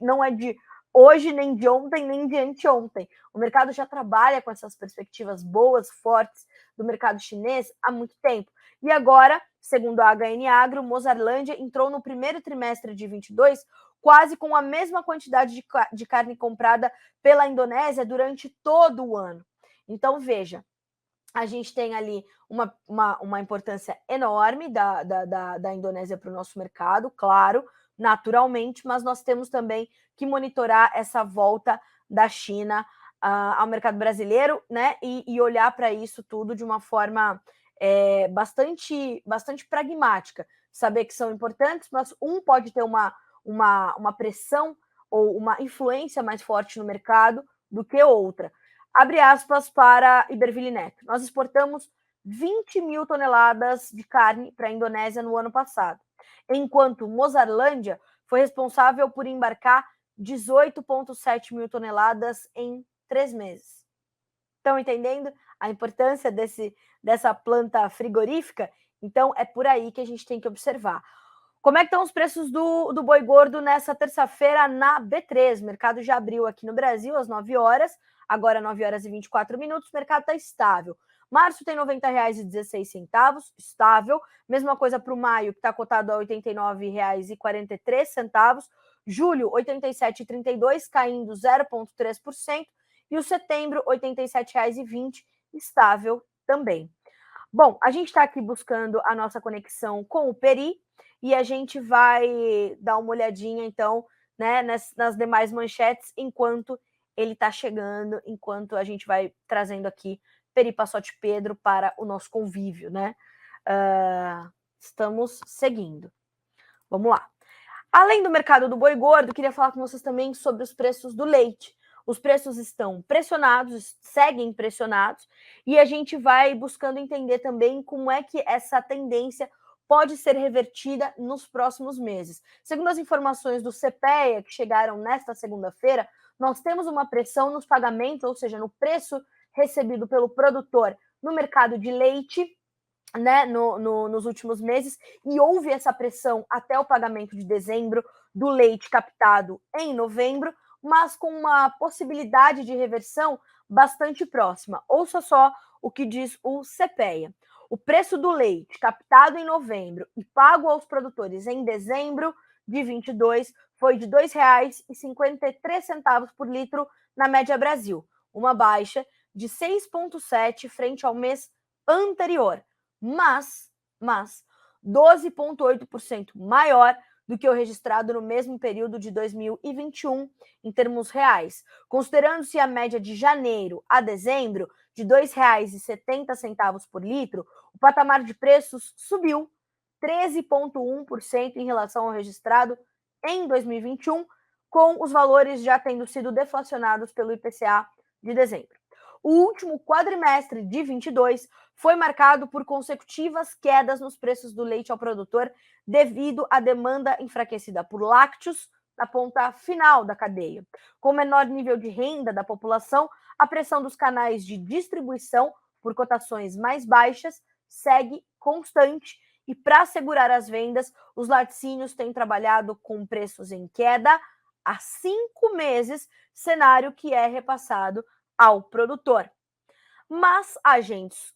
não é de hoje, nem de ontem, nem de anteontem. O mercado já trabalha com essas perspectivas boas, fortes do mercado chinês há muito tempo. E agora, segundo a HN Agro, Mozarlândia entrou no primeiro trimestre de 22 quase com a mesma quantidade de carne comprada pela Indonésia durante todo o ano. Então, veja, a gente tem ali uma importância enorme da Indonésia para o nosso mercado, claro, naturalmente, mas nós temos também que monitorar essa volta da China ao mercado brasileiro, né? E olhar para isso tudo de uma forma bastante pragmática. Saber que são importantes, mas um pode ter uma pressão ou uma influência mais forte no mercado do que outra. Abre aspas para Iberville Neto. Nós exportamos 20 mil toneladas de carne para a Indonésia no ano passado, enquanto Mozarlândia foi responsável por embarcar 18,7 mil toneladas em 3 meses. Estão entendendo a importância dessa planta frigorífica? Então, é por aí que a gente tem que observar. Como é que estão os preços do boi gordo nessa terça-feira na B3? O mercado já abriu aqui no Brasil às 9 horas, agora 9 horas e 24 minutos, o mercado está estável. Março tem R$ 90,16, estável. Mesma coisa para o maio, que está cotado a R$ 89,43. Julho, R$ 87,32, caindo 0,3%. E o setembro, R$ 87,20, estável também. Bom, a gente está aqui buscando a nossa conexão com o Peri e a gente vai dar uma olhadinha, então, né, nas demais manchetes, enquanto ele está chegando, enquanto a gente vai trazendo aqui Peri Passotti Pedro para o nosso convívio, né? Estamos seguindo. Vamos lá. Além do mercado do boi gordo, queria falar com vocês também sobre os preços do leite. os preços estão pressionados, seguem pressionados, e a gente vai buscando entender também como é que essa tendência pode ser revertida nos próximos meses. Segundo as informações do CPEA, que chegaram nesta segunda-feira, nós temos uma pressão nos pagamentos, ou seja, no preço recebido pelo produtor no mercado de leite, né, nos últimos meses, e houve essa pressão até o pagamento de dezembro do leite captado em novembro, mas com uma possibilidade de reversão bastante próxima. Ouça só o que diz o CPEA. O preço do leite captado em novembro e pago aos produtores em dezembro de 22 foi de R$ 2,53 por litro na média Brasil, uma baixa de 6,7 frente ao mês anterior, mas 12,8% maior do que o registrado no mesmo período de 2021 em termos reais. Considerando-se a média de janeiro a dezembro de R$ 2,70 por litro, o patamar de preços subiu 13,1% em relação ao registrado em 2021, com os valores já tendo sido deflacionados pelo IPCA de dezembro. O último quadrimestre de 22 foi marcado por consecutivas quedas nos preços do leite ao produtor devido à demanda enfraquecida por lácteos na ponta final da cadeia. Com o menor nível de renda da população, a pressão dos canais de distribuição por cotações mais baixas segue constante e, para assegurar as vendas, os laticínios têm trabalhado com preços em queda há 5 meses, cenário que é repassado ao produtor. Mas agentes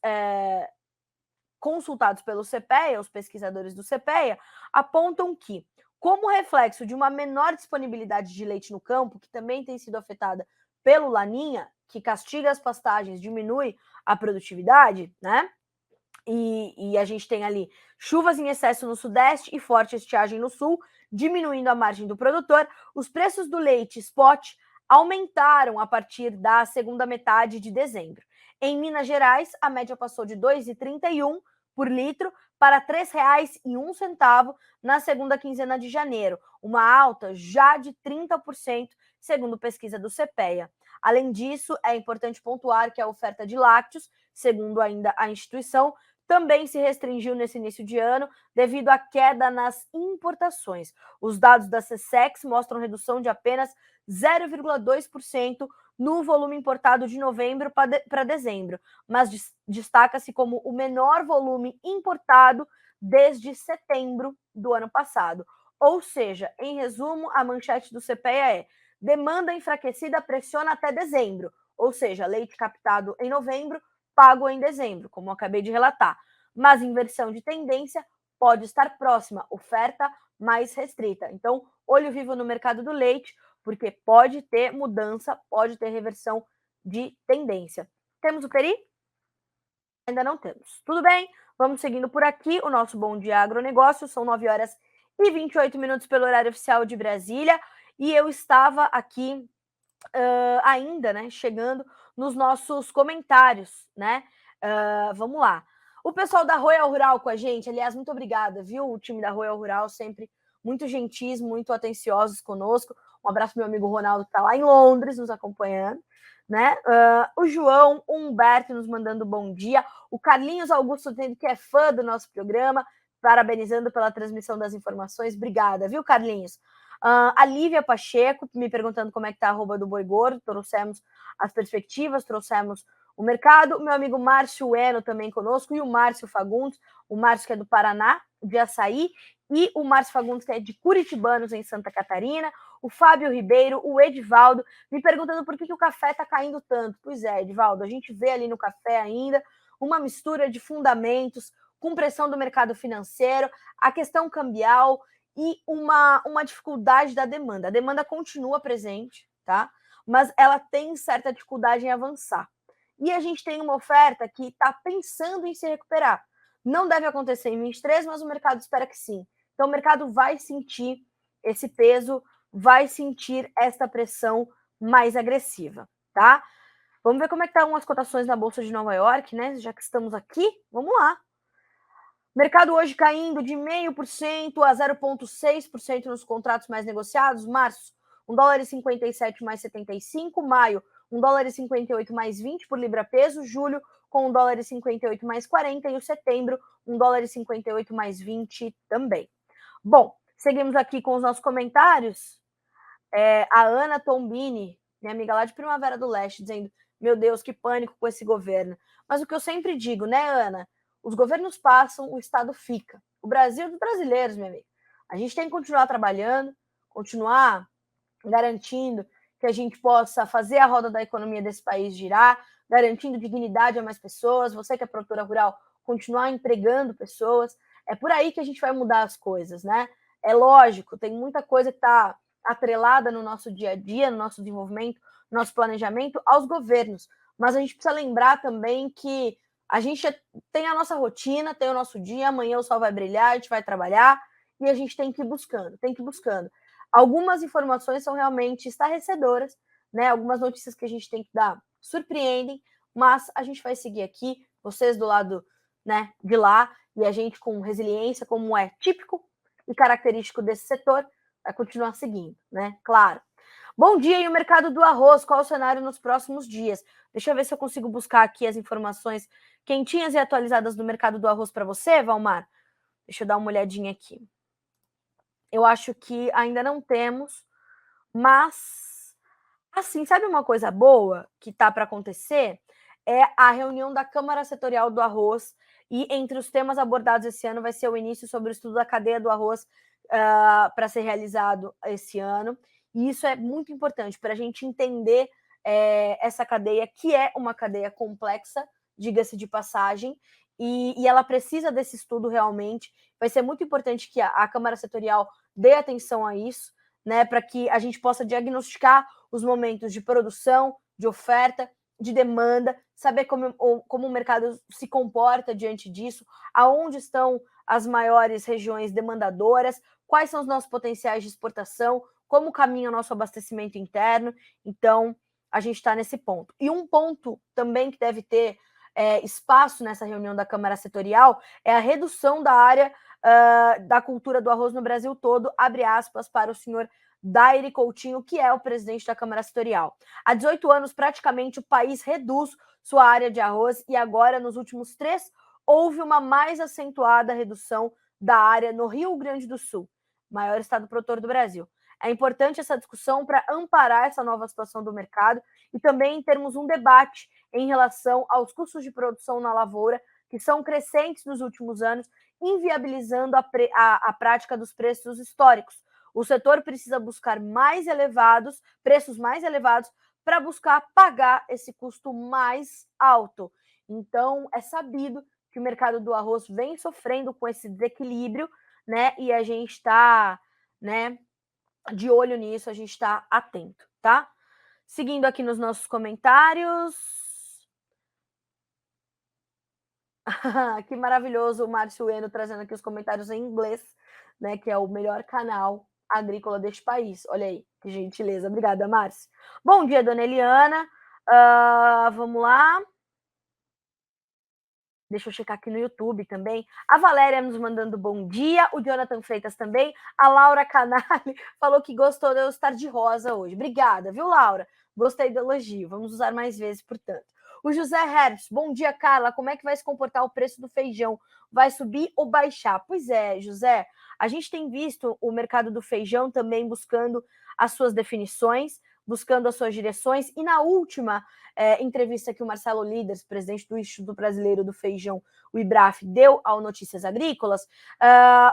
consultados pelo CPEA, os pesquisadores do CPEA, apontam que, como reflexo de uma menor disponibilidade de leite no campo, que também tem sido afetada pelo Laninha, que castiga as pastagens, diminui a produtividade, né? E a gente tem ali chuvas em excesso no sudeste e forte estiagem no sul, diminuindo a margem do produtor, os preços do leite spot aumentaram a partir da segunda metade de dezembro. Em Minas Gerais, a média passou de R$ 2,31 por litro para R$ 3,01 na segunda quinzena de janeiro, uma alta já de 30%, segundo pesquisa do CPEA. Além disso, é importante pontuar que a oferta de lácteos, segundo ainda a instituição, também se restringiu nesse início de ano devido à queda nas importações. Os dados da SECEX mostram redução de apenas 0,2% no volume importado de novembro para dezembro, mas destaca-se como o menor volume importado desde setembro do ano passado. Ou seja, em resumo, a manchete do CPEA é: demanda enfraquecida pressiona até dezembro, ou seja, leite captado em novembro pago em dezembro, como eu acabei de relatar. Mas inversão de tendência pode estar próxima, oferta mais restrita. Então, olho vivo no mercado do leite, porque pode ter mudança, pode ter reversão de tendência. Temos o Peri? Ainda não temos. Tudo bem? Vamos seguindo por aqui o nosso Bom Dia Agronegócio. São 9 horas e 28 minutos pelo horário oficial de Brasília. E eu estava aqui ainda, né, chegando nos nossos comentários, né? Vamos lá. O pessoal da Royal Rural com a gente, aliás, muito obrigada, viu? O time da Royal Rural sempre muito gentis, muito atenciosos conosco. Um abraço pro meu amigo Ronaldo, que está lá em Londres nos acompanhando, né? O João, o Humberto nos mandando bom dia. O Carlinhos Augusto, que é fã do nosso programa, parabenizando pela transmissão das informações. Obrigada, viu, Carlinhos? A Lívia Pacheco me perguntando como é que tá a arroba do Boi Gordo. Trouxemos as perspectivas, trouxemos o mercado. Meu amigo Márcio Eno também conosco, e o Márcio Fagundes, o Márcio que é do Paraná, de Açaí, e o Márcio Fagundes que é de Curitibanos, em Santa Catarina. O Fábio Ribeiro, o Edivaldo, me perguntando por que o café está caindo tanto. Pois é, Edivaldo, a gente vê ali no café ainda uma mistura de fundamentos, com pressão do mercado financeiro, a questão cambial e uma dificuldade da demanda. A demanda continua presente, tá? Mas ela tem certa dificuldade em avançar. E a gente tem uma oferta que está pensando em se recuperar. Não deve acontecer em 23, mas o mercado espera que sim. Então o mercado vai sentir esse peso, vai sentir esta pressão mais agressiva, tá? Vamos ver como é que estão as cotações na Bolsa de Nova York, né? Já que estamos aqui, vamos lá. Mercado hoje caindo de 0,5% a 0,6% nos contratos mais negociados. Março, $1,57 mais 75, maio, $1,58 mais 20 por libra peso, julho com $1,58 mais 40 e o setembro, $1,58 mais 20 também. Bom, seguimos aqui com os nossos comentários. A Ana Tombini, minha amiga lá de Primavera do Leste, dizendo: meu Deus, que pânico com esse governo. Mas o que eu sempre digo, né, Ana? Os governos passam, o Estado fica. O Brasil é dos brasileiros, minha amiga. A gente tem que continuar trabalhando, continuar garantindo que a gente possa fazer a roda da economia desse país girar, garantindo dignidade a mais pessoas. Você que é produtora rural, continuar empregando pessoas. É por aí que a gente vai mudar as coisas, né? É lógico, tem muita coisa que está atrelada no nosso dia a dia, no nosso desenvolvimento, no nosso planejamento aos governos. Mas a gente precisa lembrar também que a gente tem a nossa rotina, tem o nosso dia, amanhã o sol vai brilhar, a gente vai trabalhar e a gente tem que ir buscando, tem que ir buscando. Algumas informações são realmente estarrecedoras, né? Algumas notícias que a gente tem que dar surpreendem, mas a gente vai seguir aqui, vocês do lado, né, de lá, e a gente com resiliência, como é típico e característico desse setor, vai continuar seguindo, né? Claro. Bom dia, e o mercado do arroz, qual o cenário nos próximos dias? Deixa eu ver se eu consigo buscar aqui as informações quentinhas e atualizadas do mercado do arroz para você, Valmar. Deixa eu dar uma olhadinha aqui. Eu acho que ainda não temos, mas, assim, sabe uma coisa boa que tá para acontecer? É a reunião da Câmara Setorial do Arroz, e entre os temas abordados esse ano vai ser o início sobre o estudo da cadeia do arroz para ser realizado esse ano. E isso é muito importante para a gente entender essa cadeia, que é uma cadeia complexa, diga-se de passagem, e ela precisa desse estudo realmente. Vai ser muito importante que a Câmara Setorial dê atenção a isso, né, para que a gente possa diagnosticar os momentos de produção, de oferta, de demanda, saber como o mercado se comporta diante disso, aonde estão as maiores regiões demandadoras, quais são os nossos potenciais de exportação, como caminha o nosso abastecimento interno. Então, a gente está nesse ponto. E um ponto também que deve ter espaço nessa reunião da Câmara Setorial é a redução da área da cultura do arroz no Brasil todo, abre aspas para o senhor Daire Coutinho, que é o presidente da Câmara Setorial. Há 18 anos, praticamente, o país reduz sua área de arroz e agora, nos últimos 3, houve uma mais acentuada redução da área no Rio Grande do Sul, maior estado produtor do Brasil. É importante essa discussão para amparar essa nova situação do mercado e também termos um debate em relação aos custos de produção na lavoura, que são crescentes nos últimos anos, inviabilizando a prática dos preços históricos. O setor precisa buscar preços mais elevados para buscar pagar esse custo mais alto. Então, é sabido que o mercado do arroz vem sofrendo com esse desequilíbrio, né? E a gente está, né, de olho nisso, a gente está atento, tá? Seguindo aqui nos nossos comentários. Que maravilhoso o Márcio Eno trazendo aqui os comentários em inglês, né? Que é o melhor canal agrícola deste país. Olha aí, que gentileza. Obrigada, Márcio. Bom dia, dona Eliana. Vamos lá. Deixa eu checar aqui no YouTube também. A Valéria nos mandando bom dia. O Jonathan Freitas também. A Laura Canali falou que gostou de eu estar de rosa hoje. Obrigada, viu, Laura? Gostei do elogio. Vamos usar mais vezes, portanto. O José Herbst, bom dia, Carla. Como é que vai se comportar o preço do feijão? Vai subir ou baixar? Pois é, José. A gente tem visto o mercado do feijão também buscando as suas definições, buscando as suas direções. E na última entrevista que o Marcelo Líderes, presidente do Instituto Brasileiro do Feijão, o IBRAF, deu ao Notícias Agrícolas,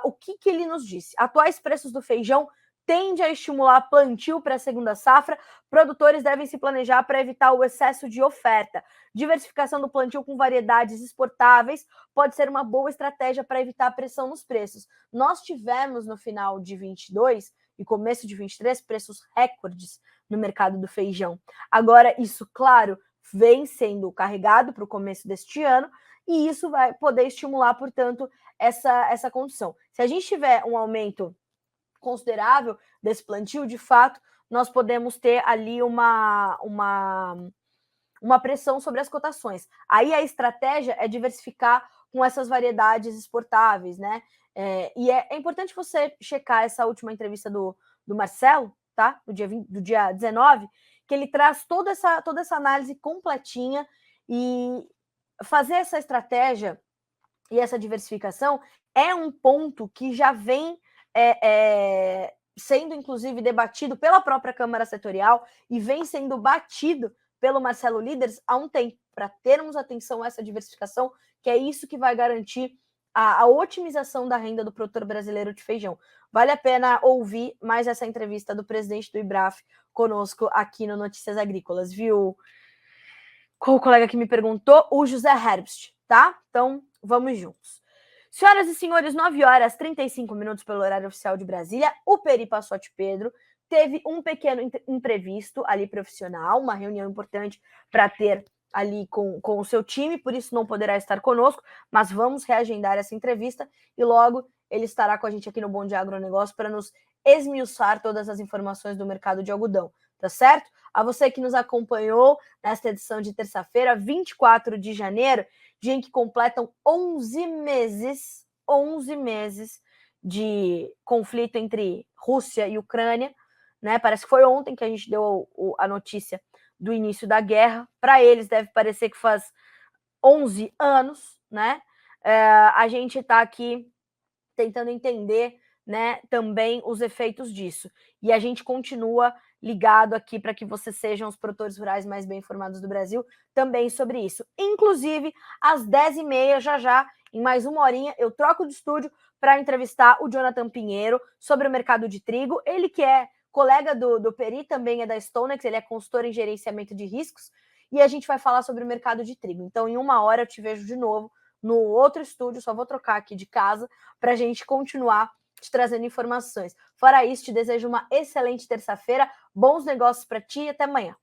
o que ele nos disse? Atuais preços do feijão tende a estimular plantio para a segunda safra, produtores devem se planejar para evitar o excesso de oferta. Diversificação do plantio com variedades exportáveis pode ser uma boa estratégia para evitar a pressão nos preços. Nós tivemos no final de 22 e começo de 23 preços recordes no mercado do feijão. Agora, isso, claro, vem sendo carregado para o começo deste ano e isso vai poder estimular, portanto, essa condição. Se a gente tiver um aumento considerável desse plantio, de fato, nós podemos ter ali uma pressão sobre as cotações. Aí a estratégia é diversificar com essas variedades exportáveis, né? E é importante você checar essa última entrevista do Marcelo, tá? Do dia 19, que ele traz toda essa análise completinha e fazer essa estratégia e essa diversificação é um ponto que já vem sendo, inclusive, debatido pela própria Câmara Setorial e vem sendo batido pelo Marcelo Líderes há um tempo, para termos atenção a essa diversificação, que é isso que vai garantir a otimização da renda do produtor brasileiro de feijão. Vale a pena ouvir mais essa entrevista do presidente do IBRAF conosco aqui no Notícias Agrícolas, viu? Qual o colega que me perguntou? O José Herbst, tá? Então, vamos juntos. Senhoras e senhores, 9h35 pelo horário oficial de Brasília, o Peri Passotti Pedro teve um pequeno imprevisto ali profissional, uma reunião importante para ter ali com o seu time, por isso não poderá estar conosco, mas vamos reagendar essa entrevista e logo ele estará com a gente aqui no Bom Dia Agronegócio para nos esmiuçar todas as informações do mercado de algodão, tá certo? A você que nos acompanhou nesta edição de terça-feira, 24 de janeiro, dia em que completam 11 meses de conflito entre Rússia e Ucrânia, né? Parece que foi ontem que a gente deu a notícia do início da guerra. Para eles deve parecer que faz 11 anos, né? A gente está aqui tentando entender, né, também os efeitos disso. E a gente continua ligado aqui para que vocês sejam os produtores rurais mais bem informados do Brasil também sobre isso. Inclusive, às 10h30, já, em mais uma horinha, eu troco de estúdio para entrevistar o Jonathan Pinheiro sobre o mercado de trigo. Ele que é colega do Peri, também é da Stonex, ele é consultor em gerenciamento de riscos, e a gente vai falar sobre o mercado de trigo. Então, em uma hora, eu te vejo de novo no outro estúdio, só vou trocar aqui de casa para a gente continuar te trazendo informações. Fora isso, te desejo uma excelente terça-feira, bons negócios para ti e até amanhã.